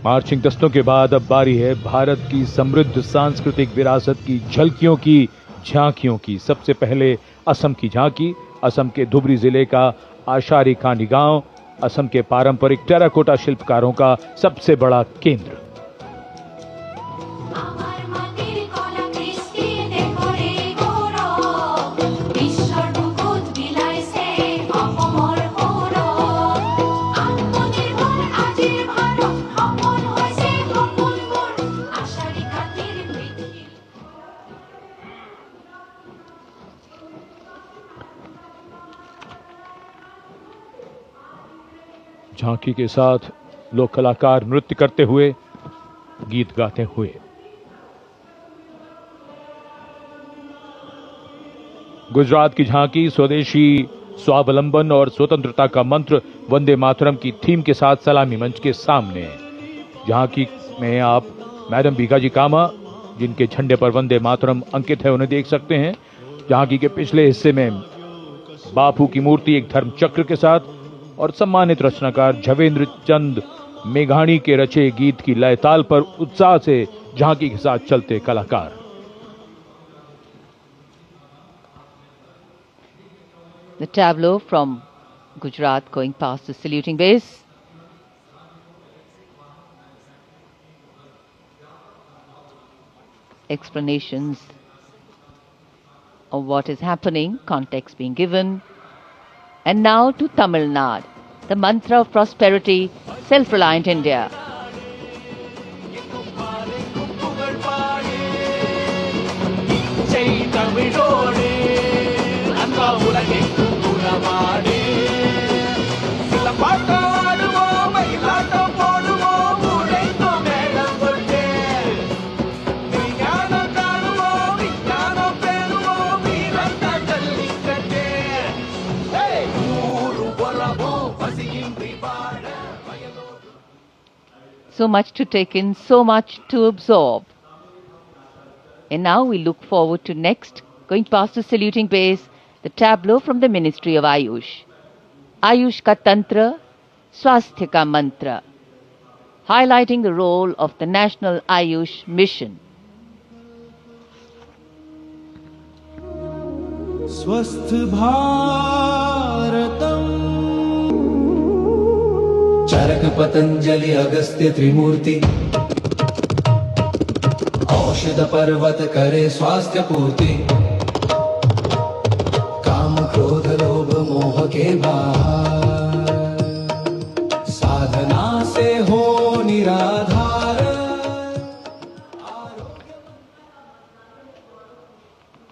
Marching दस्तों के बाद अब बारी है भारत की समृद्ध सांस्कृतिक विरासत की झलकियों की, झांकियों की। सबसे पहले असम की झांकी, असम के धुबरी जिले का आशारी खानी गांव, असम के पारंपरिक टेराकोटा शिल्पकारों का सबसे बड़ा केंद्र। झांकी के साथ लोक कलाकार नृत्य करते हुए, गीत गाते हुए। गुजरात की झांकी स्वदेशी, स्वावलंबन और स्वतंत्रता का मंत्र वंदे मातरम की थीम के साथ सलामी मंच के सामने। झांकी में आप मैडम भीखाजी कामा, जिनके झंडे पर वंदे मातरम अंकित है, उन्हें देख सकते हैं। झांकी के पिछले हिस्से में बापू की मूर्ति एक धर्म चक्र के साथ और सम्मानित रचनाकार झवेंद्र चंद मेघाणी के रचे गीत की लय ताल पर उत्साह से झांकी के साथ चलते कलाकार। The tableau from Gujarat going past the saluting base. Explanations of what is happening, context being given. And now to Tamil Nadu, the mantra of prosperity, self-reliant India. So much to take in, so much to absorb. And now we look forward to next, going past the saluting base, the tableau from the Ministry of Ayush. Ayush ka Tantra, Swasthya ka Mantra, highlighting the role of the National Ayush Mission. Swasth Bharatam चरक पतंजलि अगस्त्य त्रिमूर्ति औषध पर्वत करे स्वास्थ्य पूर्ति काम क्रोध लोभ मोह के बाहर साधना से हो निराधार।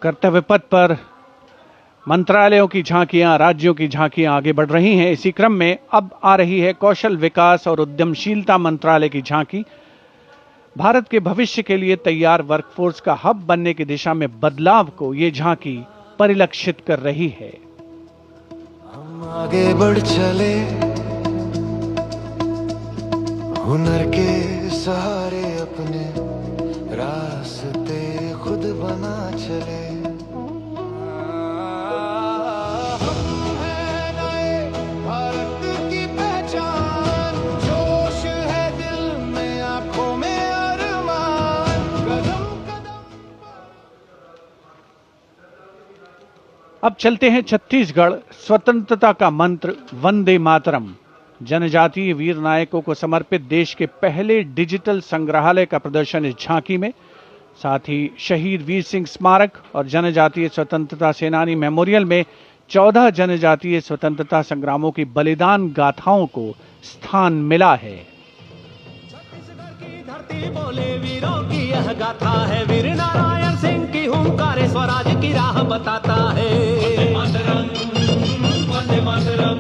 कर्तव्य पथ पर मंत्रालयों की झांकियां, राज्यों की झांकियां आगे बढ़ रही हैं। इसी क्रम में अब आ रही है कौशल विकास और उद्यमशीलता मंत्रालय की झांकी। भारत के भविष्य के लिए तैयार वर्कफोर्स का हब बनने की दिशा में बदलाव को ये झांकी परिलक्षित कर रही है। हम आगे बढ़ चले हुनर के सहारे, अपने रास्ते खुद बना चले। अब चलते हैं छत्तीसगढ़। स्वतंत्रता का मंत्र वंदे मातरम, जनजातीय वीर नायकों को समर्पित देश के पहले डिजिटल संग्रहालय का प्रदर्शन इस झांकी में। साथ ही शहीद वीर सिंह स्मारक और जनजातीय स्वतंत्रता सेनानी मेमोरियल में 14 जनजातीय स्वतंत्रता संग्रामों की बलिदान गाथाओं को स्थान मिला है। छत्तीसगढ़ की धरती बोले वीरों की यह गाथा है, वीर नारायण सिंह की हुंकार स्वराज की राह बताता है। वंदे मातरम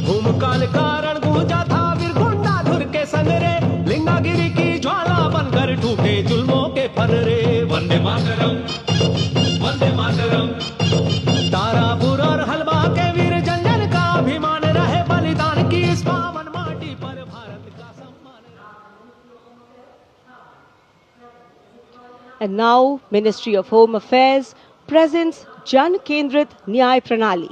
भूमकाल कारण गूंजा था वीर गुंडाधुर के संग रे, लिंगागिरी की ज्वाला बनकर टूटे जुल्मों के फर्रे। वंदे मातरम, वंदे मातरम। तारापुर और हलवा के वीर जंजन का अभिमान रहे, बलिदान की इस पावन माटी पर भारत का सम्मान। And now, Ministry of Home Affairs presents Jan Kendrit Nyay Pranali,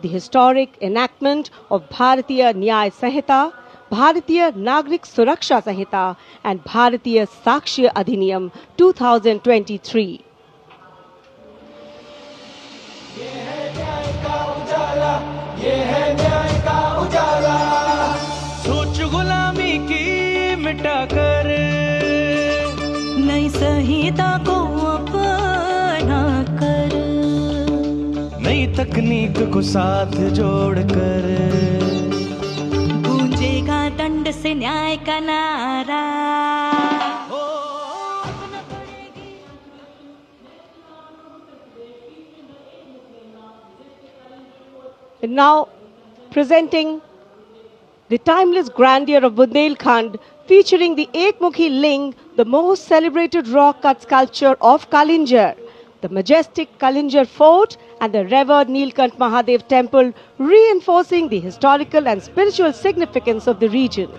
the historic enactment of Bharatiya Nyay Sanhita, भारतीय नागरिक सुरक्षा संहिता and भारतीय साक्ष्य अधिनियम 2023. सोच गुलामी की मिटाकर नई संहिता को अपना कर, नई तकनीक को साथ जोड़कर गूंजेगा दंड से न्याय का नारा। And now presenting the timeless grandeur of Bundelkhand, featuring the Ekmukhi Ling, the most celebrated rock cut sculpture of Kalinjar, the majestic Kalinjar Fort and the revered Nilkant Mahadev temple, reinforcing the historical and spiritual significance of the region.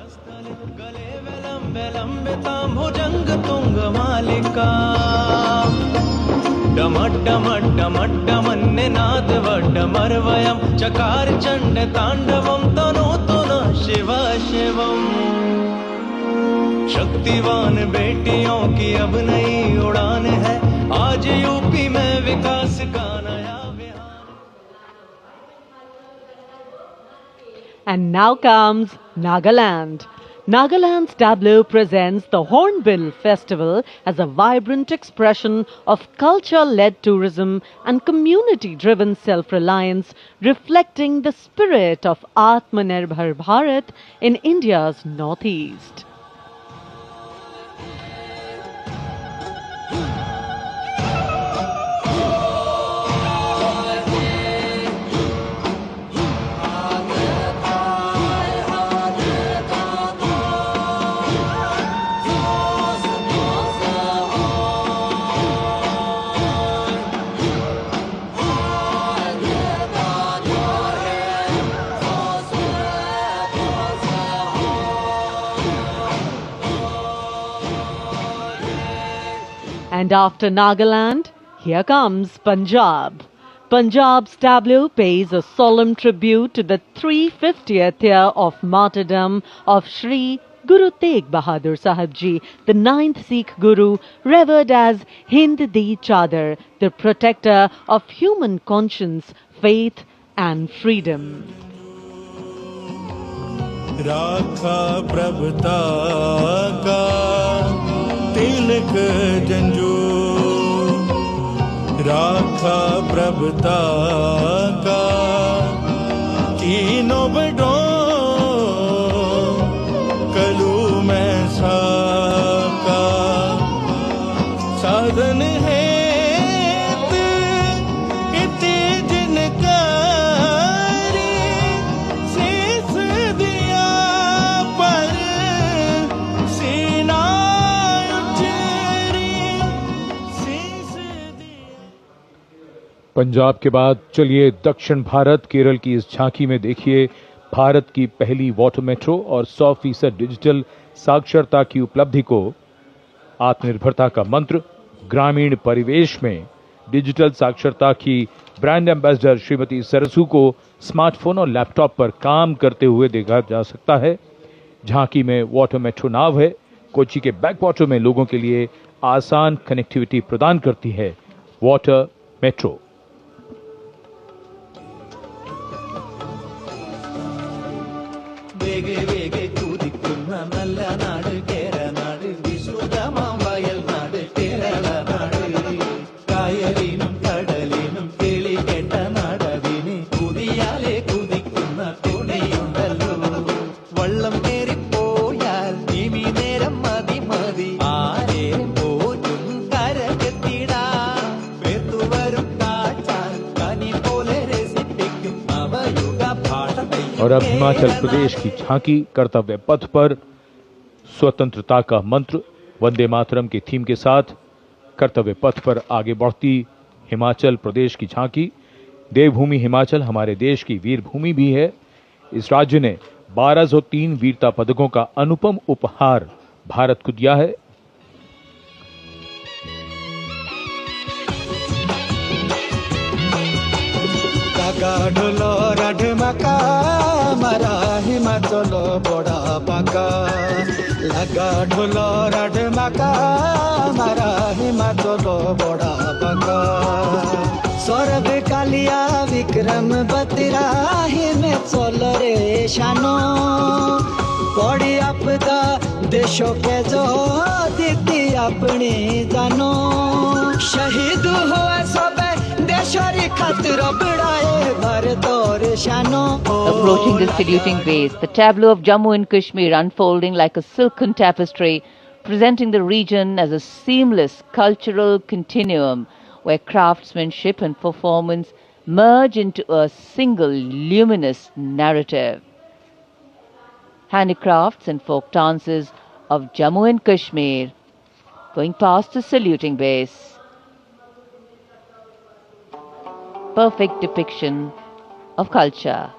चकार चंड तांडवम तनोतुना शिव शिवम। शक्तिवान बेटियों की अब नई उड़ान है, आज UP में विकास का नया विहार। And now comes Nagaland. Nagaland's tableau presents the Hornbill Festival as a vibrant expression of culture-led tourism and community-driven self-reliance, reflecting the spirit of Atmanirbhar Bharat in India's northeast. And after Nagaland, here comes Punjab. Punjab's tableau pays a solemn tribute to the 350th year of martyrdom of Shri Guru Tegh Bahadur Sahib Ji, the 9th Sikh Guru, revered as Hind Di Chadar, the protector of human conscience, faith and freedom. राखा प्रभुता का तिलक जंजू, राखा प्रभुता का तीनों बड़ों कलू में साका साधन है पंजाब के बाद चलिए दक्षिण भारत केरल की इस झांकी में देखिए भारत की पहली वाटर मेट्रो और 100% डिजिटल साक्षरता की उपलब्धि को। आत्मनिर्भरता का मंत्र, ग्रामीण परिवेश में डिजिटल साक्षरता की ब्रांड एम्बेसडर श्रीमती सरसू को स्मार्टफोन और लैपटॉप पर काम करते हुए देखा जा सकता है। झांकी में वाटर मेट्रो नाव है, कोच्चि के बैकवाटर में लोगों के लिए आसान कनेक्टिविटी प्रदान करती है वाटर मेट्रो। वेगे वेगे कूदिक्कुन्न नल्ल नाडु केरनाडु विश्रुतमाम वयल नाडु केरल नाडु कायलिनुम कडलिनुम केळि केट्ट नाडविनि कुदियाले कुदिक्कुन्न कोडियुंडल्लो वल्लम केरि पोयाल निमि नेरम मदि मदि आरे पोजुम करकेत्तिडा वेतु वरुम काचाल कनि पोले रेसिपिक्कुम अवयुग भाषा। और अब हिमाचल प्रदेश की झांकी कर्तव्य पथ पर स्वतंत्रता का मंत्र वंदे मातरम के थीम के साथ कर्तव्य पथ पर आगे बढ़ती हिमाचल प्रदेश की झांकी। देवभूमि हिमाचल हमारे देश की वीर भूमि भी है। इस राज्य ने 1203 वीरता पदकों का अनुपम उपहार भारत को दिया है। ढोलो राढ मका मारा हिमाचल बड़ा बाका लगा ढोलो राड माका मारा हिमा चलो बड़ा बाका सौरभ कालिया विक्रम बतरा हिमे चलो रे शानो बड़ी आपदा देशों के जो दीदी अपनी जानो शहीद हुआ सब देशरी खातिर बढ़ाए भारत और शानो Approaching the saluting base, the tableau of Jammu and Kashmir unfolding like a silken tapestry, presenting the region as a seamless cultural continuum where craftsmanship and performance merge into a single luminous narrative. Handicrafts and folk dances of Jammu and Kashmir going past the saluting base. Perfect depiction of culture.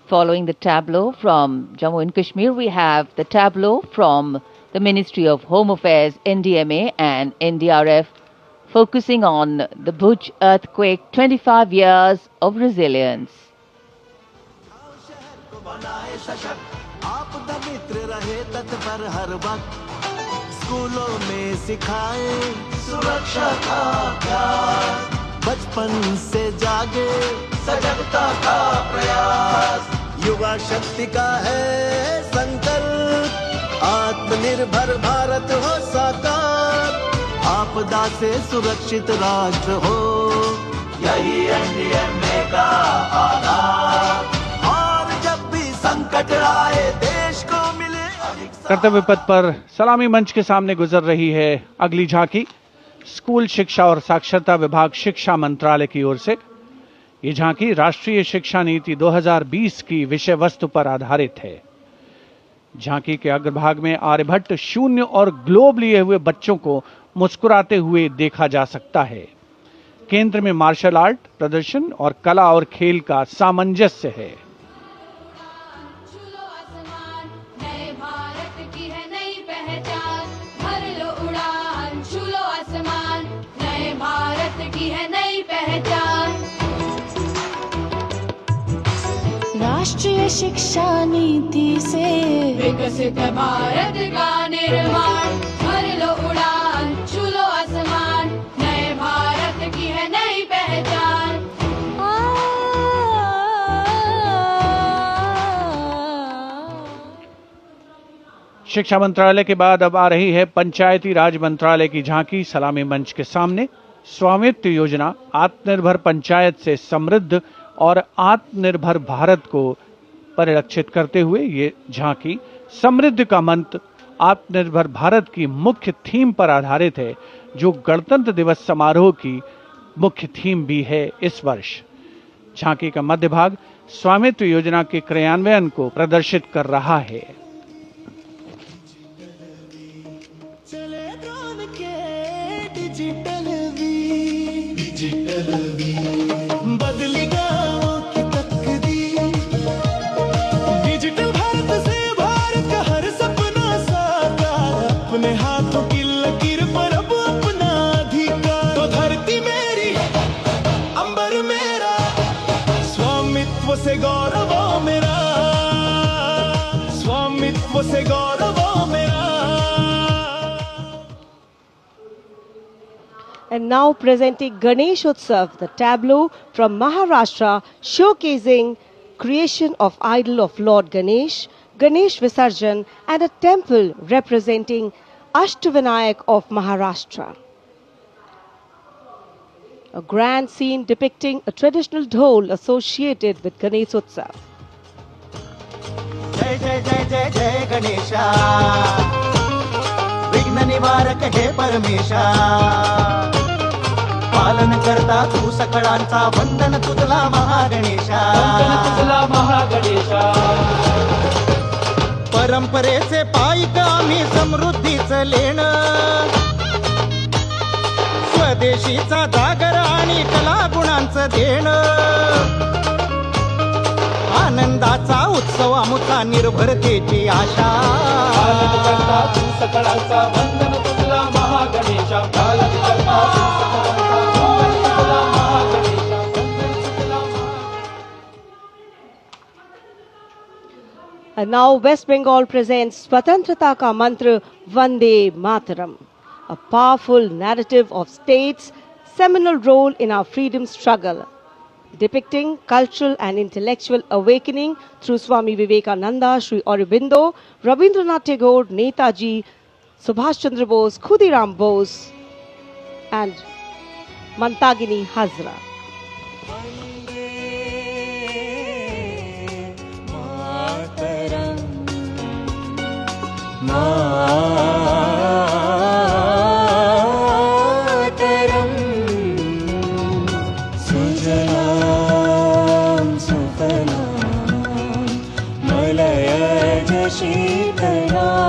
Following the tableau from Jammu and Kashmir, we have the tableau from the Ministry of Home Affairs, NDMA and NDRF, focusing on the Bhuj earthquake, 25 years of resilience. स्कूलों में सिखाए सुरक्षा का प्यार बचपन से जागे सजगता का प्रयास युवा शक्ति का है संकल्प आत्मनिर्भर भारत हो साकार आपदा से सुरक्षित राष्ट्र हो यही एनडीएमए का आधार और जब भी संकट आए देश को मिले कर्तव्य पथ पर सलामी मंच के सामने गुजर रही है अगली झांकी। स्कूल शिक्षा और साक्षरता विभाग शिक्षा मंत्रालय की ओर से ये झांकी राष्ट्रीय शिक्षा नीति 2020 की विषय वस्तु पर आधारित है। झांकी के अग्रभाग में आर्यभट्ट, शून्य और ग्लोब लिए हुए बच्चों को मुस्कुराते हुए देखा जा सकता है। केंद्र में मार्शल आर्ट प्रदर्शन और कला और खेल का सामंजस्य है। राष्ट्रीय शिक्षा नीति से विकसित भारत का निर्माण भर लो उड़ान छू लो आसमान नए भारत की है नई पहचान। शिक्षा मंत्रालय के बाद अब आ रही है पंचायती राज मंत्रालय की झांकी सलामी मंच के सामने। स्वामित्व योजना आत्मनिर्भर पंचायत से समृद्ध और आत्मनिर्भर भारत को परिलक्षित करते हुए ये झांकी समृद्धि का मंत्र आत्मनिर्भर भारत की मुख्य थीम पर आधारित है, जो गणतंत्र दिवस समारोह की मुख्य थीम भी है इस वर्ष। झांकी का मध्य भाग स्वामित्व योजना के क्रियान्वयन को प्रदर्शित कर रहा है। बदली गाँवों की तकदीर डिजिटल भारत से भारत का हर सपना साकार अपने हाथों की लकीर पर अब अपना अधिकार तो धरती मेरी अंबर मेरा स्वामित्व से गौरव मेरा स्वामित्व से गौरव मेरा। And now presenting Ganesh Utsav, the tableau from Maharashtra showcasing creation of idol of Lord Ganesh, Ganesh Visarjan and a temple representing Ashtavinayak of Maharashtra. A grand scene depicting a traditional dhol associated with Ganesh Utsav. जय जय जय जय जय गणेशा विघ्न निवारक हे परमेशा पालन करता तू सकळांचा वंदन तुझला महागणेशा परंपरेचे पायिक आम्ही समृद्धीचं लेणं स्वदेशीचा जागर आणि कला गुणांचं देणं आनंदाचा उत्सव आमुचा निर्भरतेची आशा And now West Bengal presents Swatantrata Ka Mantra Vande Mataram, a powerful narrative of state's seminal role in our freedom struggle, depicting cultural and intellectual awakening through Swami Vivekananda, Sri Aurobindo, Rabindranath Tagore, Netaji, Subhash Chandra Bose, Khudiram Bose, and Mantagini Hazra. मातरम सुजलाम सुफलाम मलयज शीतलाम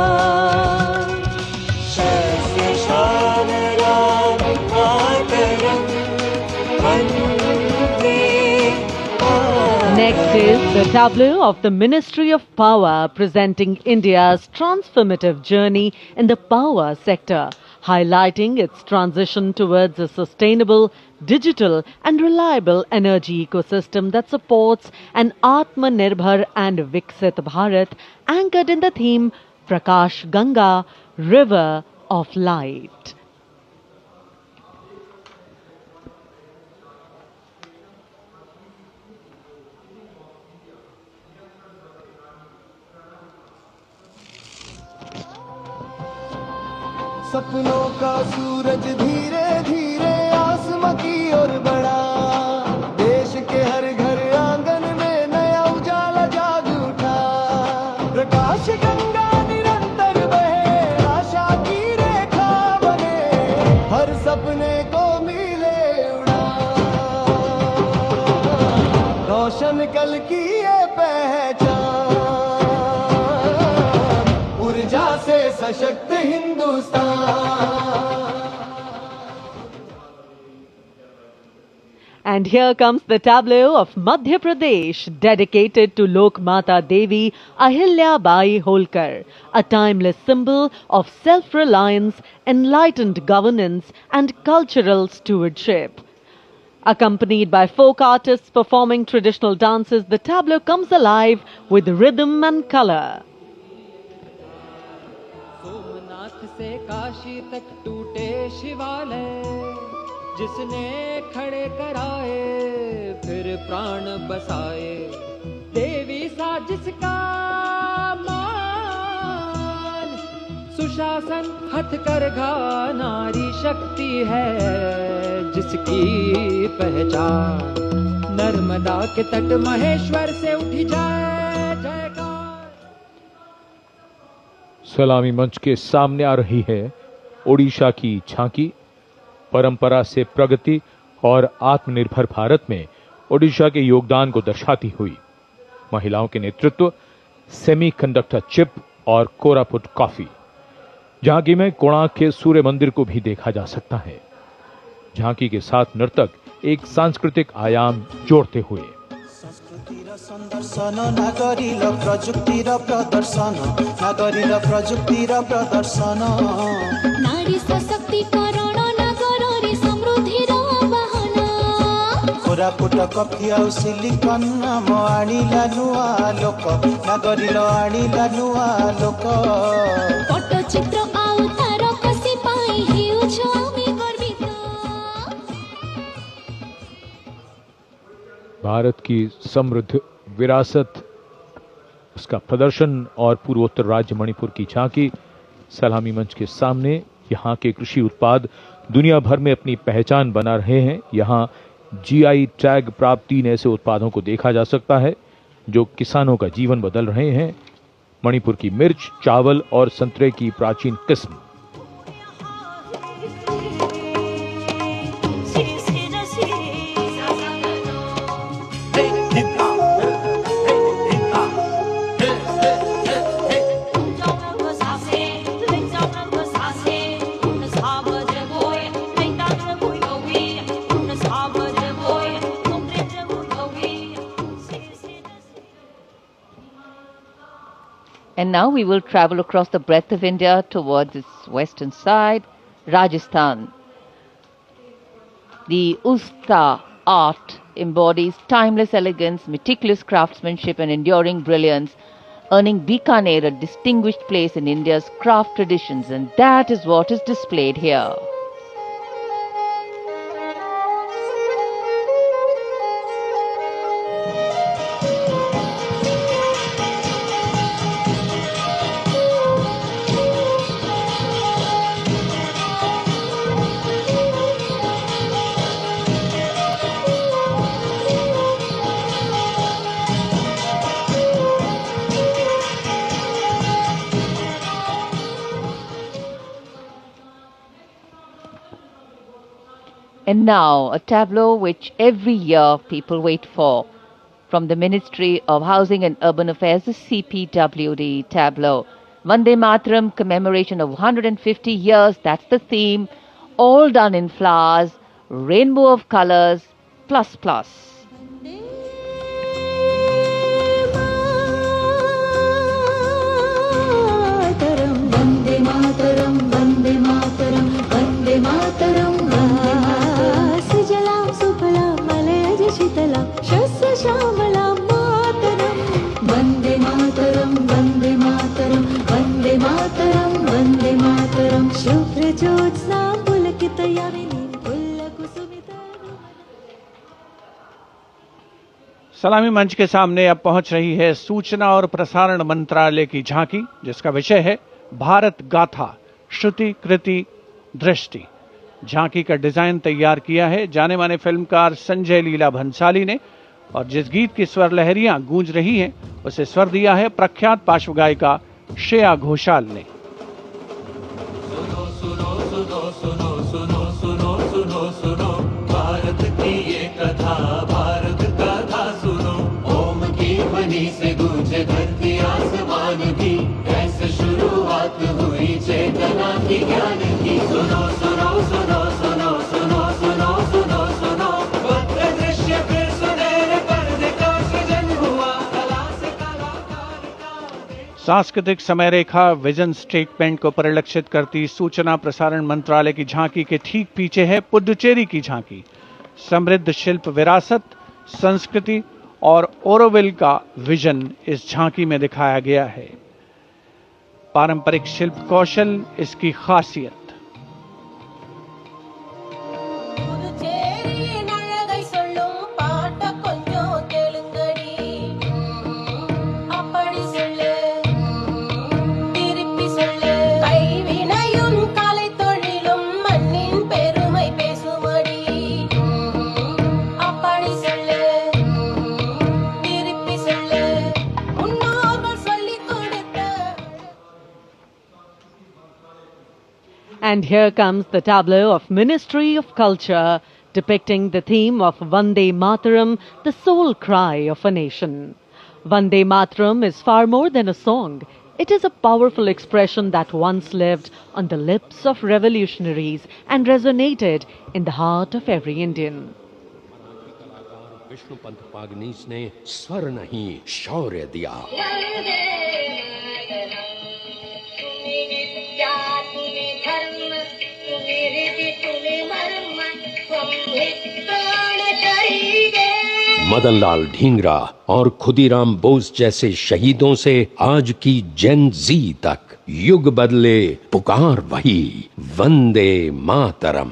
शस्य श्यामलाम मातरम वन्दे Next is the tableau of the Ministry of Power presenting India's transformative journey in the power sector, highlighting its transition towards a sustainable, digital and reliable energy ecosystem that supports an Atmanirbhar and Viksit Bharat anchored in the theme Prakash Ganga, River of Light. सपनों का सूरज धीरे धीरे आसमां की ओर बढ़ा देश के हर घर आंगन में नया उजाला जाग उठा प्रकाश गंगा निरंतर बहे आशा की रेखा बने हर सपने को मिले उड़ा रोशन कल की ये पहचान ऊर्जा से सशक्त Hindustan. And here comes the tableau of Madhya Pradesh, dedicated to Lok Mata Devi Ahilya Bai Holkar, a timeless symbol of self-reliance, enlightened governance and cultural stewardship. Accompanied by folk artists performing traditional dances, the tableau comes alive with rhythm and color. Somnath से काशी तक टूटे शिवालय जिसने खड़े कराए फिर प्राण बसाए देवी सा जिसका मान सुशासन हथकरघा नारी शक्ति है जिसकी पहचान नर्मदा के तट महेश्वर से उठी जाए जयकार. सलामी मंच के सामने आ रही है ओडिशा की झांकी. परंपरा से प्रगति और आत्मनिर्भर भारत में ओडिशा के योगदान को दर्शाती हुई महिलाओं के नेतृत्व, सेमीकंडक्टर चिप और कोरापुट कॉफी. झांकी में कोणार्क के सूर्य मंदिर को भी देखा जा सकता है. झांकी के साथ नर्तक एक सांस्कृतिक आयाम जोड़ते हुए संदर्शन नागरिल प्रजुक्तिर प्रदर्शन नागरिल प्रजुक्तिर प्रदर्शन नारी सशक्तिकरण नागररी समृद्धिर बहना कोरापुट कफी आउ सिलिकन नाम आनिला नुआ लोक नागरिल आनिला नुआ लोक पट्टचित्र आउ तार कसी पाई हेउछ आमी गर्वित. भारत की समृद्ध विरासत, उसका प्रदर्शन और पूर्वोत्तर राज्य मणिपुर की झांकी. सलामी मंच के सामने यहाँ के कृषि उत्पाद दुनिया भर में अपनी पहचान बना रहे हैं. यहाँ जीआई टैग प्राप्त 3 ऐसे उत्पादों को देखा जा सकता है जो किसानों का जीवन बदल रहे हैं. मणिपुर की मिर्च, चावल और संतरे की प्राचीन किस्म. And now we will travel across the breadth of India towards its western side, Rajasthan. The Usta art embodies timeless elegance, meticulous craftsmanship and enduring brilliance, earning Bikaner a distinguished place in India's craft traditions, and that is what is displayed here. And now, a tableau which every year people wait for. From the Ministry of Housing and Urban Affairs, the CPWD tableau. Vande Mataram commemoration of 150 years, that's the theme. All done in flowers, rainbow of colors, plus plus. Vande Mataram, Vande Mataram, Vande Mataram, Sujalam Sufalam Malayaj Shitalam Shasya Shamalam Mataram, Vande Mataram, Vande Mataram, Vande Mataram, Vande Mataram, Shubhra Jyotsna Pulakita Yamini Pullakusumita. सलामी मंच के सामने अब पहुंच रही है सूचना और प्रसारण मंत्रालय की झांकी, जिसका विषय है भारत गाथा श्रुति कृति दृष्टि। झांकी का डिजाइन तैयार किया है जाने माने फिल्मकार संजय लीला भंसाली ने, और जिस गीत की स्वर लहरियां गूंज रही हैं उसे स्वर दिया है प्रख्यात पार्श्व गायिका श्रेया घोषाल ने। सुनो सुनो सुनो सुनो सुनो सुनो सुनो सुनो भारत की ये कथा, भारत कथा सुनो। ओम की ध्वनि से गूंजे धरती आसमान की, ऐसे शुरुआत हुई चेतना की ज्ञान की। सुनो सुनो सुनो सुनो सुनो सुनो सुनो सुनो भव्य दृश्य फिर सुनहरे पर्दे का सृजन हुआ, कला से कलाकार का। सांस्कृतिक समय रेखा विजन स्टेटमेंट को परिलक्षित करती सूचना प्रसारण मंत्रालय की झांकी के ठीक पीछे है पुडुचेरी की झांकी। समृद्ध शिल्प विरासत, संस्कृति और ओरोविल का विजन इस झांकी में दिखाया गया है। पारंपरिक शिल्प कौशल इसकी खासियत। And here comes the tableau of Ministry of Culture, depicting the theme of Vande Mataram, the soul cry of a nation. Vande Mataram is far more than a song. It is a powerful expression that once lived on the lips of revolutionaries and resonated in the heart of every Indian. Vishnu Pant Pagnis ने स्वर नहीं शौर्य दिया। मदनलाल ढींगरा और खुदीराम बोस जैसे शहीदों से आज की जेन जी तक युग बदले, पुकार वही वंदे मातरम।